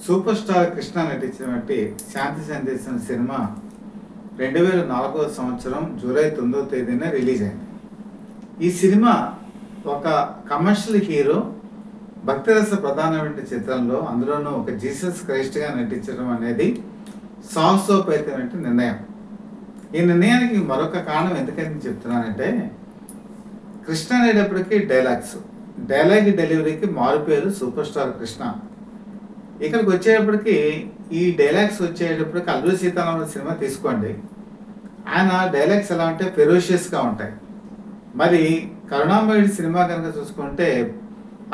Super star Krishna నటించినటువంటి శాంతి సందేశం cinema 2004 సంవత్సరం జూలై 9వ తేదీన రిలీజ్ అయింది. ఈ సినిమా ఒక కమర్షియల్ హీరో భక్తిరస ప్రధానమైన చిత్రంలో అందులోనూ ఒక జీసస్ క్రైస్ట్గా నటించడం అనేది సాహసోపేతమైన నిర్ణయం. ఈ నిర్ణయానికి మరొక కారణం ఎందుకని చెప్తున్నానంటే, కృష్ణ అనేటప్పటికీ డైలాగ్ డెలివరీకి మారుపేరు సూపర్ స్టార్ కృష్ణ. ఇక్కడికి వచ్చేటప్పటికి ఈ డైలాగ్స్ వచ్చేటప్పటికి అల్లూరి సీతారామరాజు సినిమా తీసుకోండి, ఆయన డైలాగ్స్ ఎలా అంటే ఫెరోషియస్గా ఉంటాయి. మరి కరుణామయుడి సినిమా కనుక చూసుకుంటే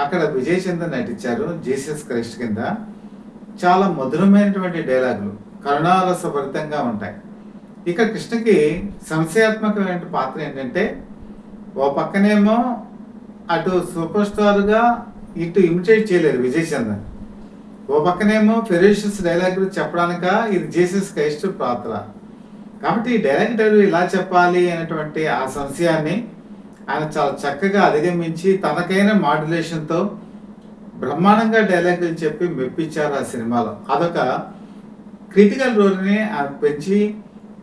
అక్కడ విజయ్ చంద్ర నటించారు జీసస్ క్రైస్ట్ కింద. చాలా మధురమైనటువంటి డైలాగులు కరుణారసభరితంగా ఉంటాయి. ఇక కృష్ణకి సంశయాత్మకమైన పాత్ర ఏంటంటే, ఓ పక్కనేమో అటు సూపర్ స్టార్గా ఇటు ఇమిటేట్ చేయలేరు విజయ్ చంద్ర, ఓ పక్కనేమో ఫెరోషియస్ డైలాగులు చెప్పడానిక ఇది జీసస్ క్రైస్ట్ పాత్ర. కాబట్టి ఈ డైలాగ్ డెలివరీ ఇలా చెప్పాలి అనేటువంటి ఆ సంశయాన్ని ఆయన చాలా చక్కగా అధిగమించి తనకైన మాడ్యులేషన్తో బ్రహ్మాండంగా డైలాగులు చెప్పి మెప్పించారు ఆ సినిమాలో. అదొక క్రిటికల్ రోల్ని ఆయన పెంచి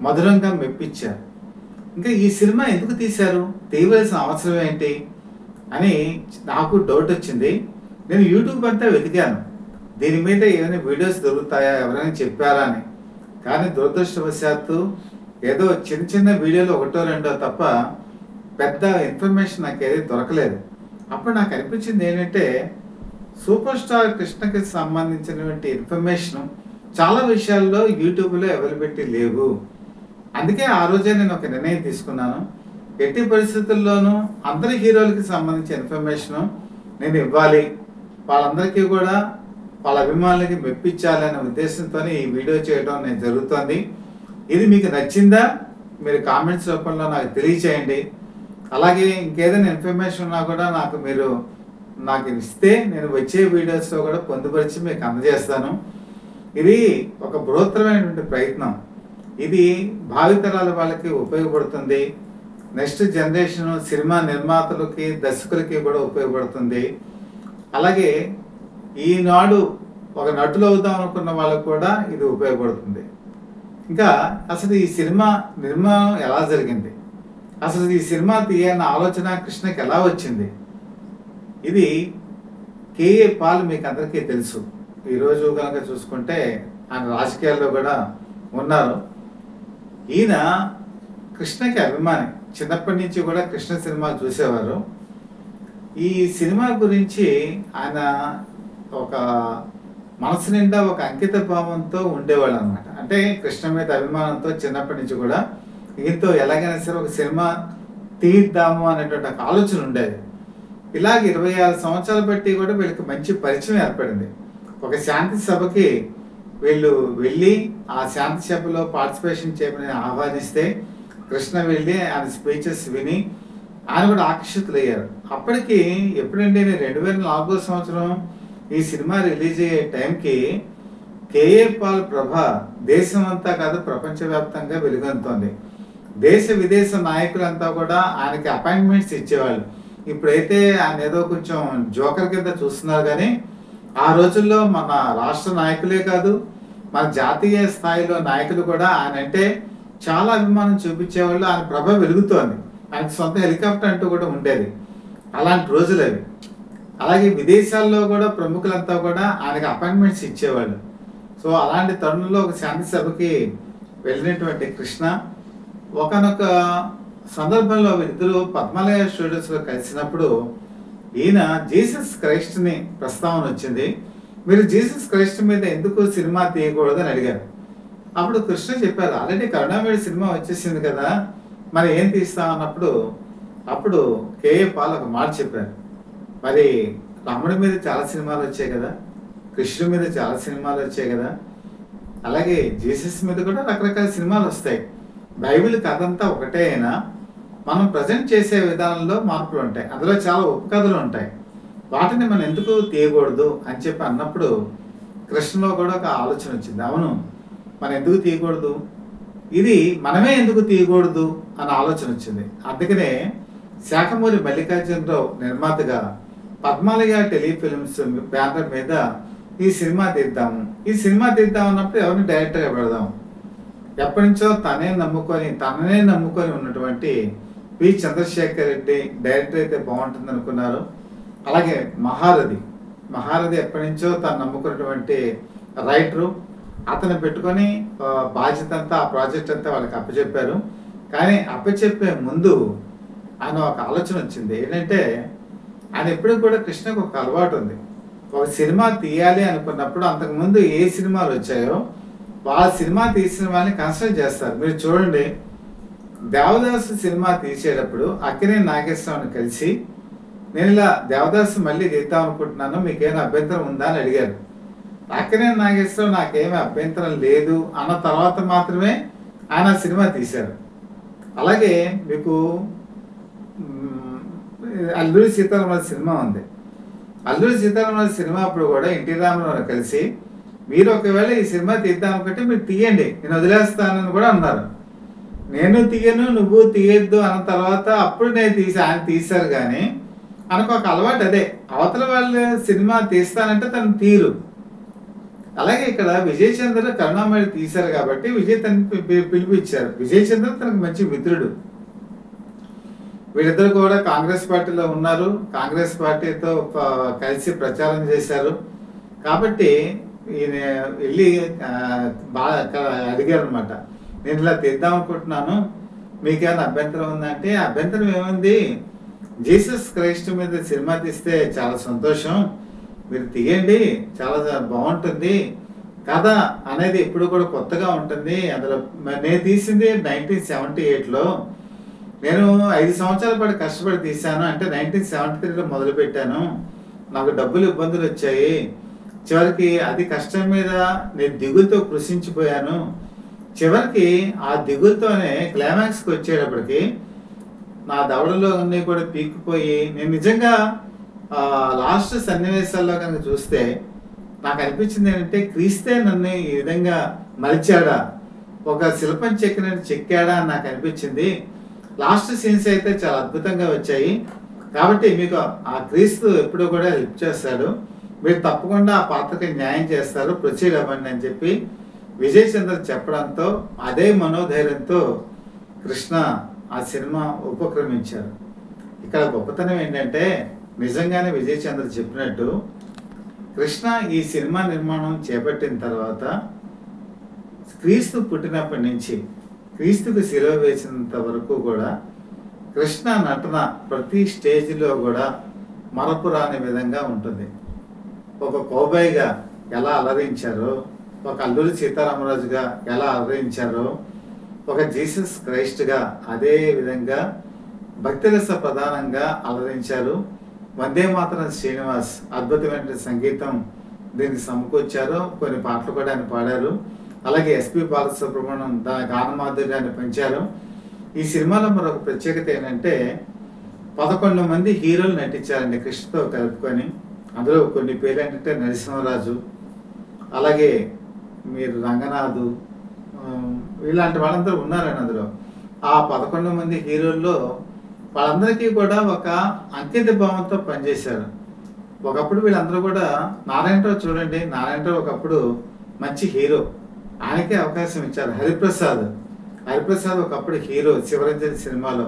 మధురంగా మెప్పించారు. ఇంకా ఈ సినిమా ఎందుకు తీశారు, తీయవలసిన అవసరం ఏంటి అని నాకు డౌట్ వచ్చింది. నేను యూట్యూబ్ అంతా వెతికాను, దీని మీద ఏమైనా వీడియోస్ దొరుకుతాయా, ఎవరైనా చెప్పారా అని. కానీ దురదృష్టవశాత్తు ఏదో చిన్న చిన్న వీడియోలు ఒకటో రెండో తప్ప పెద్ద ఇన్ఫర్మేషన్ నాకు ఏది దొరకలేదు. అప్పుడు నాకు అనిపించింది ఏంటంటే, సూపర్ స్టార్ కృష్ణకి సంబంధించినటువంటి ఇన్ఫర్మేషన్ చాలా విషయాల్లో యూట్యూబ్లో అవైలబిలిటీ లేవు. అందుకే ఆ రోజే నేను ఒక నిర్ణయం తీసుకున్నాను, ఎట్టి పరిస్థితుల్లోనూ అందరి హీరోలకి సంబంధించిన ఇన్ఫర్మేషను నేను ఇవ్వాలి, వాళ్ళందరికీ కూడా వాళ్ళ అభిమానులకి మెప్పించాలి అనే ఉద్దేశంతో ఈ వీడియో చేయడం నేను జరుగుతుంది. ఇది మీకు నచ్చిందా మీరు కామెంట్స్ రూపంలో నాకు తెలియచేయండి. అలాగే ఇంకేదైనా ఇన్ఫర్మేషన్ ఉన్నా కూడా మీరు నాకు ఇస్తే నేను వచ్చే వీడియోస్లో కూడా పొందుపరిచి మీకు అందజేస్తాను. ఇది ఒక బృహత్తరమైనటువంటి ప్రయత్నం, ఇది భావితరాల వాళ్ళకి ఉపయోగపడుతుంది, నెక్స్ట్ జనరేషన్ సినిమా నిర్మాతలకి దర్శకులకి కూడా ఉపయోగపడుతుంది. అలాగే ఈనాడు ఒక నటులు అవుదాం అనుకున్న వాళ్ళకు కూడా ఇది ఉపయోగపడుతుంది. ఇంకా అసలు ఈ సినిమా నిర్మాణం ఎలా జరిగింది, అసలు ఈ సినిమా తీయాలన్న ఆలోచన కృష్ణకి ఎలా వచ్చింది, ఇది కేఏ పాల్ మీకు అందరికీ తెలుసు. ఈరోజు కనుక చూసుకుంటే ఆయన రాజకీయాల్లో కూడా ఉన్నారు. ఈయన కృష్ణకి అభిమాని, చిన్నప్పటి నుంచి కూడా కృష్ణ సినిమా చూసేవారు. ఈ సినిమా గురించి ఆయన ఒక మనసు నిండా ఒక అంకిత భావంతో ఉండేవాళ్ళు అనమాట. అంటే కృష్ణ మీద అభిమానంతో చిన్నప్పటి నుంచి కూడా ఈయనతో ఎలాగైనా సరే ఒక సినిమా తీద్దాము అనేటువంటి ఒక ఆలోచన ఉండేది. ఇలాగ 26 సంవత్సరాలు బట్టి కూడా వీళ్ళకి మంచి పరిచయం ఏర్పడింది. ఒక శాంతి సభకి వీళ్ళు వెళ్ళి ఆ శాంతి సభలో పార్టిసిపేషన్ చేయమని ఆహ్వానిస్తే కృష్ణ వెళ్ళి ఆయన స్పీచెస్ విని ఆయన కూడా ఆకర్షితులయ్యారు. అప్పటికి ఎప్పుడంటే 2004 సంవత్సరం ఈ సినిమా రిలీజ్ అయ్యే టైంకి కేఏ పాల్ ప్రభ దేశం అంతా కాదు ప్రపంచవ్యాప్తంగా వెలుగొందుతోంది. దేశ విదేశ నాయకులంతా కూడా ఆయనకి అపాయింట్మెంట్స్ ఇచ్చేవాళ్ళు. ఇప్పుడైతే ఆయన ఏదో కొంచెం జోకర్ కింద చూస్తున్నారు, కానీ ఆ రోజుల్లో మన రాష్ట్ర నాయకులే కాదు మన జాతీయ స్థాయిలో నాయకులు కూడా ఆయన అంటే చాలా అభిమానం చూపించేవాళ్ళు. ఆయన ప్రభ వెలుగుతోంది, ఆయనకు సొంత హెలికాప్టర్ అంటూ కూడా ఉండేది. అలాంటి రోజులు అవి. అలాగే విదేశాల్లో కూడా ప్రముఖులంతా కూడా ఆయనకి అపాయింట్మెంట్స్ ఇచ్చేవాళ్ళు. సో అలాంటి తరుణంలో ఒక శాంతి సభకి వెళ్ళినటువంటి కృష్ణ ఒకనొక సందర్భంలో ఇద్దరు పద్మాలయ స్టూడియోస్లో కలిసినప్పుడు ఈయన జీసస్ క్రైస్ట్ని ప్రస్తావన వచ్చింది. మీరు జీసస్ క్రైస్ట్ మీద ఎందుకు సినిమా తీయకూడదు అని అడిగారు. అప్పుడు కృష్ణ చెప్పారు, ఆల్రెడీ కరుణామయుడి సినిమా వచ్చేసింది కదా, మరి ఏం తీస్తాం అన్నప్పుడు అప్పుడు కేఏ పాల్ ఒక మాట చెప్పారు, మరి రాముడి మీద చాలా సినిమాలు వచ్చాయి కదా, కృష్ణుడి మీద చాలా సినిమాలు వచ్చాయి కదా, అలాగే జీసస్ మీద కూడా రకరకాల సినిమాలు వస్తాయి. బైబిల్ కథ అంతా ఒకటే అయినా మనం ప్రజెంట్ చేసే విధానంలో మార్పులు ఉంటాయి, అందులో చాలా ఉపకథలు ఉంటాయి, వాటిని మనం ఎందుకు తీయకూడదు అని చెప్పి అన్నప్పుడు కృష్ణలో కూడా ఒక ఆలోచన వచ్చింది. అవును, మనం ఎందుకు తీయకూడదు, ఇది మనమే ఎందుకు తీయకూడదు అన్న ఆలోచన వచ్చింది. అందుకనే శాఖమూరి మల్లికార్జునరావు నిర్మాతగా పద్మాలయ టెలిఫిల్మ్స్ బ్యానర్ మీద ఈ సినిమా తీద్దాము. ఈ సినిమా తీద్దాం అన్నప్పుడు ఎవరిని డైరెక్టర్గా పెడదాం. ఎప్పటి నుంచో తననే నమ్ముకొని ఉన్నటువంటి పి చంద్రశేఖర్ రెడ్డి డైరెక్టర్ అయితే బాగుంటుంది అనుకున్నారు. అలాగే మహారథి ఎప్పటి నుంచో తను నమ్ముకున్నటువంటి రైటరు, అతను పెట్టుకొని బాధ్యత అంతా ఆ ప్రాజెక్ట్ అంతా వాళ్ళకి అప్పచెప్పారు. కానీ అప్పచెప్పే ముందు ఆయన ఒక ఆలోచన వచ్చింది. ఏంటంటే ఆయన ఎప్పుడు కూడా కృష్ణకు ఒక అలవాటు ఉంది. ఒక సినిమా తీయాలి అనుకున్నప్పుడు అంతకుముందు ఏ సినిమాలు వచ్చాయో వాళ్ళ సినిమా తీసిన వాళ్ళని కన్సల్ట్ చేస్తారు. మీరు చూడండి, దేవదాసు సినిమా తీసేటప్పుడు అక్కినేని నాగేశ్వరరావుని కలిసి నేను ఇలా దేవదాసు మళ్ళీ తీద్దాం అనుకుంటున్నాను, మీకేమైనా అభ్యంతరం ఉందా అని అడిగారు. అక్కినేని నాగేశ్వరరావు నాకేమీ అభ్యంతరం లేదు అన్న తర్వాత మాత్రమే ఆయన సినిమా తీశారు. అలాగే మీకు అల్లూరి సీతారామరాజు సినిమా ఉంది. అల్లూరి సీతారామరాజు సినిమా అప్పుడు కూడా ఎన్టీ రామారావు కలిసి మీరు ఒకవేళ ఈ సినిమా తీద్దాం అనుకుంటే మీరు తీయండి, నేను వదిలేస్తానని కూడా అన్నారు. నేను తీయను, నువ్వు తీయద్దు అన్న తర్వాత అప్పుడు ఆయన తీశారు. కానీ మనకు ఒక అలవాటు అదే, అవతల వాళ్ళు సినిమా తీస్తానంటే తను తీరు. అలాగే ఇక్కడ విజయ్ చంద్ర కరుణామణి తీశారు కాబట్టి విజయ్ తనకి పిలిపించారు. విజయ్ చంద్ర తనకు మంచి మిత్రుడు. వీళ్ళిద్దరు కూడా కాంగ్రెస్ పార్టీలో ఉన్నారు, కాంగ్రెస్ పార్టీతో కలిసి ప్రచారం చేశారు. కాబట్టి ఈయన వెళ్ళి బాగా అడిగారు అనమాట, నేను ఇలా తీద్దాం అనుకుంటున్నాను, మీకేమైనా అభ్యంతరం ఉందంటే అభ్యంతరం ఏముంది, జీసస్ క్రైస్ట్ మీద సినిమా తీస్తే చాలా సంతోషం, మీరు తీయండి, చాలా బాగుంటుంది, కథ అనేది ఎప్పుడు కూడా కొత్తగా ఉంటుంది. అందులో నేను తీసింది 1978లో, నేను 5 సంవత్సరాల పాటు కష్టపడి తీశాను. అంటే 1973లో మొదలు పెట్టాను, నాకు డబ్బులు ఇబ్బందులు వచ్చాయి, చివరికి అది కష్టం మీద నేను దిగులతో కృషించిపోయాను. చివరికి ఆ దిగులతోనే క్లైమాక్స్కి వచ్చేటప్పటికి నా దవడలో అన్నీ కూడా పీక్కుపోయి నేను నిజంగా లాస్ట్ సన్నివేశాల్లో కనుక చూస్తే నాకు అనిపించింది ఏంటంటే క్రీస్తే నన్ను ఈ విధంగా మలిచాడా, ఒక శిల్పం చెక్కాడా అని నాకు అనిపించింది. లాస్ట్ సీన్స్ అయితే చాలా అద్భుతంగా వచ్చాయి. కాబట్టి మీకు ఆ క్రీస్తు ఎప్పుడు కూడా హెల్ప్ చేస్తాడు, మీరు తప్పకుండా ఆ పాత్రకి న్యాయం చేస్తారు, ప్రొసీడ్ అవ్వండి అని చెప్పి విజయ్ చంద్ర చెప్పడంతో అదే మనోధైర్యంతో కృష్ణ ఆ సినిమా ఉపక్రమించారు. ఇక్కడ గొప్పతనం ఏంటంటే నిజంగానే విజయ్ చంద్ర చెప్పినట్టు కృష్ణ ఈ సినిమా నిర్మాణం చేపట్టిన తర్వాత క్రీస్తు పుట్టినప్పటి నుంచి క్రీస్తుకు శిలువ వేసినంత వరకు కూడా కృష్ణ నటన ప్రతి స్టేజ్లో కూడా మరపురాని విధంగా ఉంటుంది. ఒక కోబాయిగా ఎలా అలరించారో, ఒక అల్లూరి సీతారామరాజుగా ఎలా అలరించారో, ఒక జీసస్ క్రైస్ట్గా అదే విధంగా భక్తిరస ప్రధానంగా అలరించారు. వందే మాతరం శ్రీనివాస్ అద్భుతమైన సంగీతం దీనికి సమకూర్చారు, కొన్ని పాటలు కూడా ఆయన పాడారు. అలాగే ఎస్పి బాలసుబ్రహ్మణ్యం దాని గానమాధుర్యాన్ని పెంచారు. ఈ సినిమాలో మరొక ప్రత్యేకత ఏంటంటే 11 మంది హీరోలు నటించారండి కృష్ణతో కలుపుకొని. అందులో కొన్ని పేర్లు ఏంటంటే నరసింహరాజు, అలాగే మీరు రంగనాథు, ఇలాంటి వాళ్ళందరూ ఉన్నారండి అందులో. ఆ 11 మంది హీరోల్లో వాళ్ళందరికీ కూడా ఒక అంకిత భావంతో పనిచేశారు. ఒకప్పుడు వీళ్ళందరూ కూడా నారాయణరావు చూడండి, నారాయణరావు ఒకప్పుడు మంచి హీరో, ఆయనకే అవకాశం ఇచ్చారు. హరిప్రసాద్ ఒకప్పుడు హీరో శివరంజన్ సినిమాలో,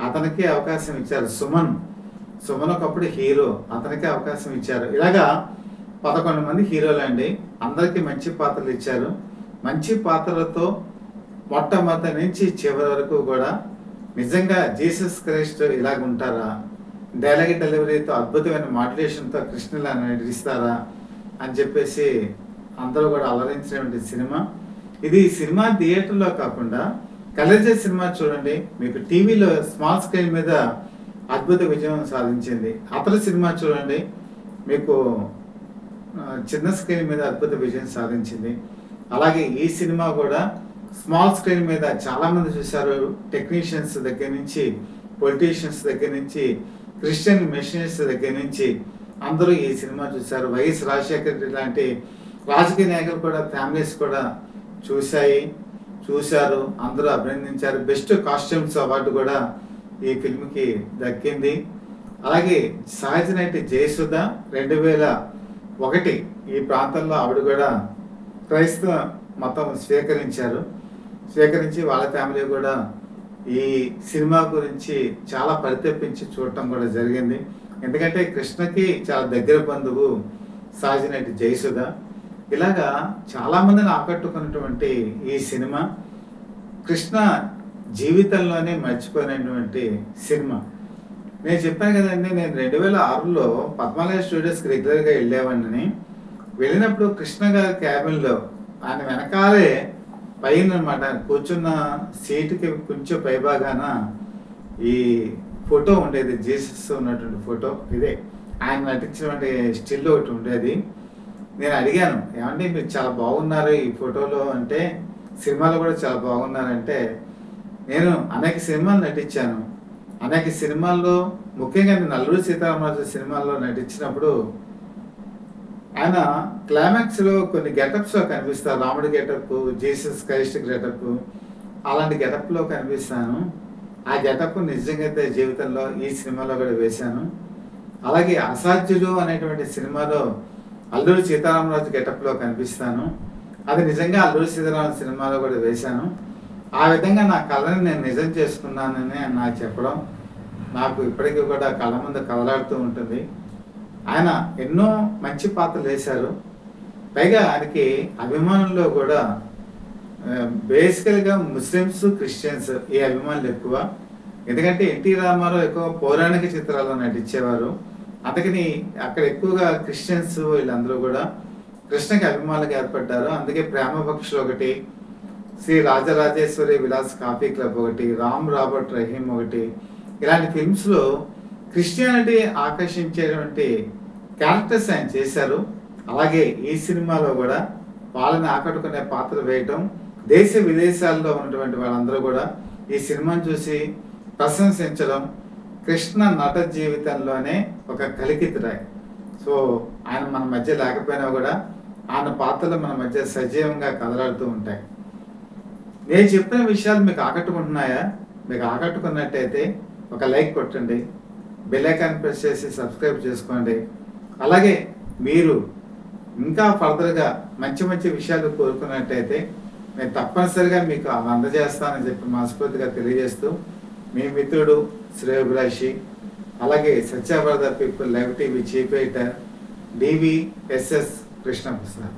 అతనికి అవకాశం ఇచ్చారు. సుమన్ ఒకప్పుడు హీరో, అతనికి అవకాశం ఇచ్చారు. ఇలాగా 11 మంది హీరోలు అండి, అందరికీ మంచి పాత్రలు ఇచ్చారు. మంచి పాత్రలతో మొట్టమొదటి నుంచి చివరి వరకు కూడా నిజంగా జీసస్ క్రైస్ట్ ఇలాగ ఉంటారా, డైలాగ్ డెలివరీతో అద్భుతమైన మాడ్యులేషన్తో కృష్ణలా నటిస్తారా అని చెప్పేసి అందరూ కూడా అలరించినటువంటి సినిమా ఇది. సినిమా థియేటర్లో కాకుండా కలర్జెస్ సినిమా చూడండి, మీకు టీవీలో స్మాల్ స్క్రీన్ మీద అద్భుత విజయం సాధించింది. అతని సినిమా చూడండి, మీకు చిన్న స్క్రీన్ మీద అద్భుత విజయం సాధించింది. అలాగే ఈ సినిమా కూడా స్మాల్ స్క్రీన్ మీద చాలామంది చూశారు. టెక్నీషియన్స్ దగ్గర నుంచి, పొలిటీషియన్స్ దగ్గర నుంచి, క్రిస్టియన్ మిషనరీస్ దగ్గర నుంచి అందరూ ఈ సినిమా చూశారు. వైఎస్ రాజశేఖర రెడ్డి లాంటి రాజకీయ నాయకులు కూడా, ఫ్యామిలీస్ కూడా చూశారు, అందరూ అభినందించారు. బెస్ట్ కాస్ట్యూమ్స్ అవార్డు కూడా ఈ ఫిల్మ్కి దక్కింది. అలాగే సహజ నటి జయసుధ ఒకటి ఈ ప్రాంతంలో ఆవిడ కూడా క్రైస్తవ మతం స్వీకరించి వాళ్ళ ఫ్యామిలీ కూడా ఈ సినిమా గురించి చాలా పరితపించి చూడటం కూడా జరిగింది. ఎందుకంటే కృష్ణకి చాలా దగ్గర బంధువు సాజినటి జయసుధ. ఇలాగా చాలామందిని ఆకట్టుకున్నటువంటి ఈ సినిమా కృష్ణ జీవితంలోనే మర్చిపోయినటువంటి సినిమా. నేను చెప్పాను కదండి, నేను 2006లో పద్మాలయ స్టూడియోస్కి రెగ్యులర్గా వెళ్ళేవాడిని. వెళ్ళినప్పుడు కృష్ణ గారి క్యాబిన్లో ఆయన వెనకాలే పైన అనమాట కూర్చున్న సీటుకి కొంచెం పైభాగాన ఈ ఫోటో ఉండేది, జీసస్ ఉన్నటువంటి ఫోటో. ఇదే ఆయన నటించినటువంటి స్టిల్ ఒకటి ఉండేది. నేను అడిగాను, ఏమంటే మీరు చాలా బాగున్నారు ఈ ఫోటోలో అంటే, సినిమాలో కూడా చాలా బాగున్నారంటే, నేను అనేక సినిమాలు నటించాను. అనేక సినిమాల్లో ముఖ్యంగా నేను అల్లూరి సీతారామరాజు సినిమాల్లో నటించినప్పుడు ఆయన క్లైమాక్స్లో కొన్ని గెటప్స్లో కనిపిస్తారు. రాముడి గెటప్, జీసస్ క్రైస్ట్ గెటప్, అలాంటి గెటప్లో కనిపిస్తాను. ఆ గెటప్ నిజంగా అయితే జీవితంలో ఈ సినిమాలో కూడా వేశాను. అలాగే అసాధ్యుడు అనేటువంటి సినిమాలో అల్లూరి సీతారామరాజు గెటప్లో కనిపిస్తాను. అది నిజంగా అల్లూరి సీతారామరాజు సినిమాలో కూడా వేశాను. ఆ విధంగా నా కళని నేను నిజం చేసుకున్నానని నాకు చెప్పడం నాకు ఇప్పటికీ కూడా కళ్ళ ముందు కదలాడుతూ ఉంటుంది. ఆయన ఎన్నో మంచి పాత్రలు వేశారు. పైగా ఆయనకి అభిమానుల్లో కూడా బేసికల్గా ముస్లిమ్స్, క్రిస్టియన్స్ ఈ అభిమానులు ఎక్కువ. ఎందుకంటే ఎన్టీ రామారావు ఎక్కువ పౌరాణిక చిత్రాల్లో నటించేవారు. అందుకని అక్కడ ఎక్కువగా క్రిస్టియన్స్ వీళ్ళందరూ కూడా కృష్ణకి అభిమానులుగా ఏర్పడ్డారు. అందుకే ప్రేమ పక్షులు ఒకటి, శ్రీ రాజరాజేశ్వరి విలాస్ కాఫీ క్లబ్ ఒకటి, రామ్ రాబర్ట్ రహీం ఒకటి, ఇలాంటి ఫిల్మ్స్లో క్రిస్టియానిటీ ఆకర్షించేటువంటి క్యారెక్టర్స్ ఆయన చేశారు. అలాగే ఈ సినిమాలో కూడా వాళ్ళని ఆకట్టుకునే పాత్ర వేయటం, దేశ విదేశాల్లో ఉన్నటువంటి వాళ్ళందరూ కూడా ఈ సినిమాను చూసి ప్రశంసించడం కృష్ణ నట జీవితంలోనే ఒక కలికితురాయి. సో ఆయన మన మధ్య లేకపోయినా కూడా ఆయన పాత్రలు మన మధ్య సజీవంగా కదలాడుతూ ఉంటాయి. నేను చెప్పిన విషయాలు మీకు ఆకట్టుకుంటున్నాయా? మీకు ఆకట్టుకున్నట్టయితే ఒక లైక్ కొట్టండి, బెల్ ఐకాన్ ప్రెస్ చేసి సబ్స్క్రైబ్ చేసుకోండి. అలాగే మీరు ఇంకా ఫర్దర్గా మంచి మంచి విషయాలు కోరుకున్నట్టయితే నేను తప్పనిసరిగా మీకు అందజేస్తానని చెప్పి మనస్ఫూర్తిగా తెలియజేస్తూ, మీ మిత్రుడు శ్రేయోభిలాషి, అలాగే సత్యావర్ధ people live TV chief editor DVSS Krishnaprasad.